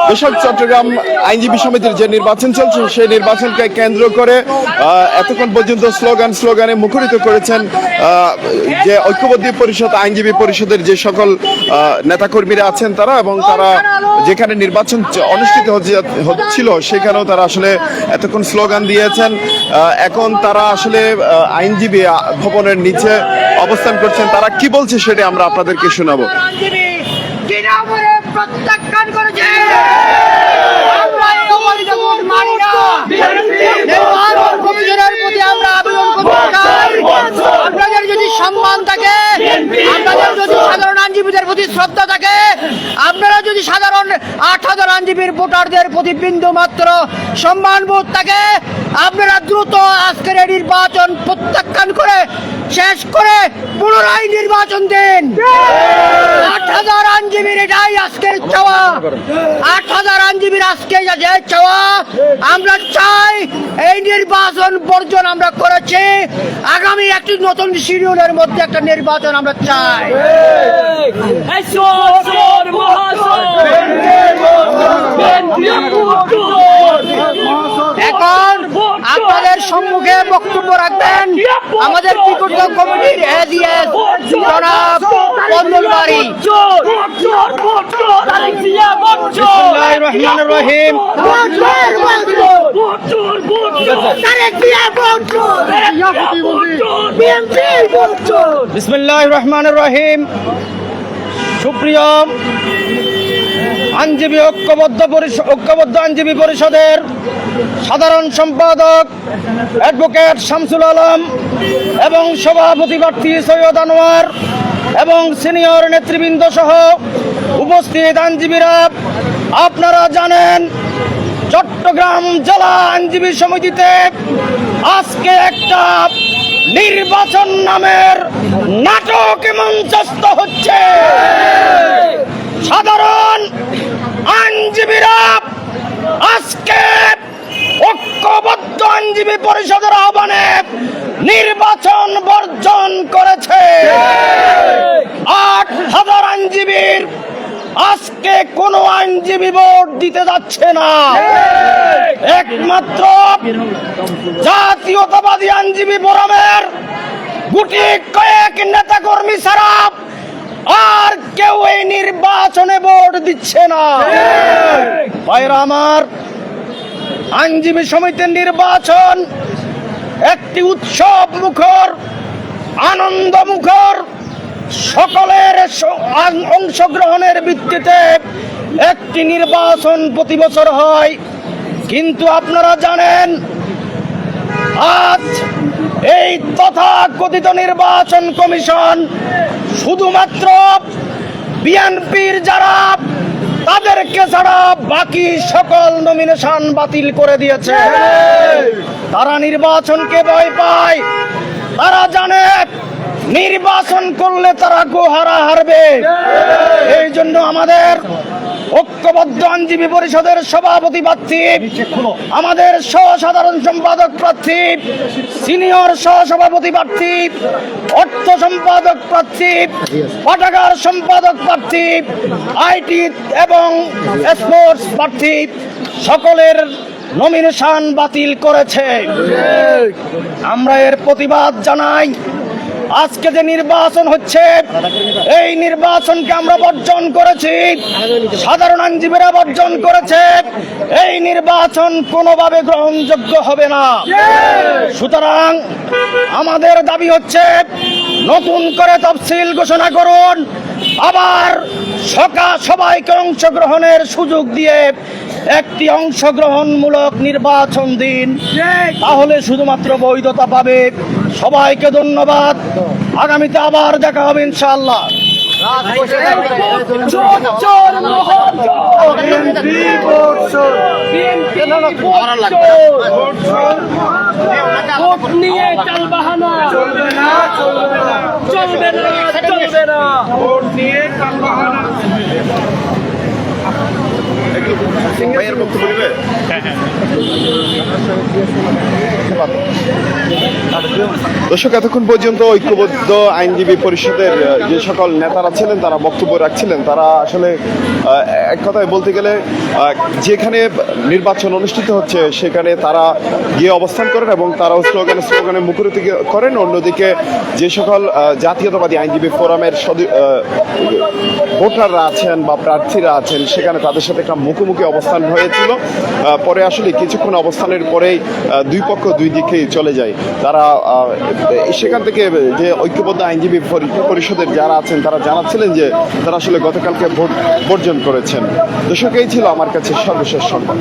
দর্শক, চট্টগ্রাম আইনজীবী সমিতির যে নির্বাচন চলছে সেই নির্বাচনকে কেন্দ্র করে এতক্ষণ পর্যন্ত স্লোগানে মুখরিত করেছেন যে ঐক্যবদ্ধ পরিষদ, আইনজীবী পরিষদের যে সকল নেতাকর্মীরা আছেন তারা, এবং তারা যেখানে নির্বাচন অনুষ্ঠিত হচ্ছিল সেখানেও তারা আসলে এতক্ষণ স্লোগান দিয়েছেন। এখন তারা আসলে আইনজীবী ভবনের নিচে অবস্থান করছেন। তারা কি বলছে সেটা আমরা আপনাদেরকে শোনাবো। প্রত্যাখ্যান করেছে। আমরা এই অবৈধ ভোট মানি না। নির্বাচন কমিশনের প্রতি আমরা আবেদন করতে চাই, আপনাদের যদি সম্মান থাকে, আপনাদের যদি সাধারণ আইনজীবীদের প্রতি শ্রদ্ধা থাকে, আপনারা যদি সাধারণ ৮,০০০ আইনজীবীর ভোটারদের প্রতি বিন্দু মাত্র সম্মান বোধ থাকে, আপনারা দ্রুত আজকের এই নির্বাচন প্রত্যাখ্যান করে শেষ করে পুনরায় নির্বাচন দিন। ৮,০০০ আইনজীবীর এটাই আজকের চাওয়া। ৮,০০০ আইনজীবীর আজকে যে চাওয়া, আমরা চাই এই নির্বাচন বর্জন আমরা করেছি। আগামী একটি নতুন শিডিউলের মধ্যে একটা নির্বাচন আমরা চাই। এখন আপনাদের সম্মুখে বক্তব্য রাখবেন আমাদের বিকল্প কমিটির এজিএস জনাব বন্দুল বাড়ি। বিসমিল্লাহির রহমানির রহিম। বিসমিল্লাহির রহমানির রহিম। সুপ্রিয় আইনজীবী ঐক্যবদ্ধ আইনজীবী পরিষদের সাধারণ সম্পাদক অ্যাডভোকেট শামসুল আলম এবং সভাপতি প্রার্থী সৈয়দ আনোয়ার এবং সিনিয়র নেতৃবৃন্দ সহ উপস্থিত আইনজীবীরা, আপনারা জানেন চট্টগ্রাম জেলা আইনজীবী সমিতিতে আজকে একটা নির্বাচন নামের নাটক মঞ্চস্থ হচ্ছে। সাধারণ আইনজীবীরা আজকে ঐক্যবদ্ধ আইনজীবী পরিষদের আহ্বানে নির্বাচন বর্জন করেছে। ৮,০০০ আইনজীবীর আজকে কোন আইনজীবী ভোট দিতে যাচ্ছে না। একমাত্র জাতীয়তাবাদী আইনজীবী ফোরামের গুটি কয়েক নেতাকর্মী ছাড়া আর কেউ এই নির্বাচনে ভোট দিচ্ছে না। ভাইরা আমার, আইনজীবী সমিতির নির্বাচন একটি উৎসব মুখর, আনন্দ মুখর, সকলের অংশগ্রহণের ভিত্তিতে একটি নির্বাচন প্রতি বছর হয়। কিন্তু আপনারা জানেন আজ এই তথাকথিত নির্বাচন কমিশন শুধুমাত্র বিএনপির যারা তাদেরকে ছাড়া বাকি সকল নমিনেশন বাতিল করে দিয়েছে। তারা নির্বাচনকে ভয় পায়। তারা জানে নির্বাচন করলে তারা গোহারা হারবে। এই জন্য আমাদের ঐক্যবদ্ধ আইনজীবী পরিষদের সভাপতি প্রার্থী, আমাদের সহসাধারণ সম্পাদক প্রার্থী, সিনিয়র সহসভাপতি প্রার্থী, অর্থ সম্পাদক প্রার্থী, পাঠাগার সম্পাদক প্রার্থী, আইটি এবং স্পোর্টস প্রার্থী সকলের নমিনেশন বাতিল করেছে। আমরা এর প্রতিবাদ জানাই। আজকে যে নির্বাচন হচ্ছে এই নির্বাচনকে আমরা বর্জন করেছি, সাধারণ আইনজীবীরা বর্জন করেছে। এই নির্বাচন কোনোভাবে গ্রহণযোগ্য হবে না। সুতরাং আমাদের দাবি হচ্ছে নতুন করে তফসিল ঘোষণা করুন, আবার সবাইকে অংশগ্রহণের সুযোগ দিয়ে একটি অংশগ্রহণমূলক নির্বাচন দিন, তাহলে শুধুমাত্র বৈধতা পাবে। সবাইকে ধন্যবাদ। আগামীতে আবার দেখা হবে ইনশাআল্লাহ। ভাইয়ের বক্তব্য দর্শক, এতক্ষণ পর্যন্ত ঐক্যবদ্ধ আইনজীবী পরিষদের যে সকল নেতারা ছিলেন তারা বক্তব্য রাখছিলেন। তারা আসলে এক কথায় বলতে গেলে যেখানে নির্বাচন অনুষ্ঠিত হচ্ছে সেখানে তারা গিয়ে অবস্থান করেন এবং তারাও স্লোগানে মুখরিত করেন। অন্যদিকে যে সকল জাতীয়তাবাদী আইনজীবী ফোরামের ভোটাররা আছেন বা প্রার্থীরা আছেন সেখানে তাদের সাথে একটা মুখোমুখি অবস্থান হয়েছিল। পরে আসলে কিছুক্ষণ অবস্থানের পরেই দুই পক্ষ দুই দিকেই চলে যায়। তারা সেখান থেকে যে ঐক্যবদ্ধ আইনজীবী পরিষদের যারা আছেন তারা জানাচ্ছিলেন যে তারা আসলে গতকালকে ভোট বর্জন করেছেন। দর্শক, এই ছিল আমার কাছে সর্বশেষ সংবাদ।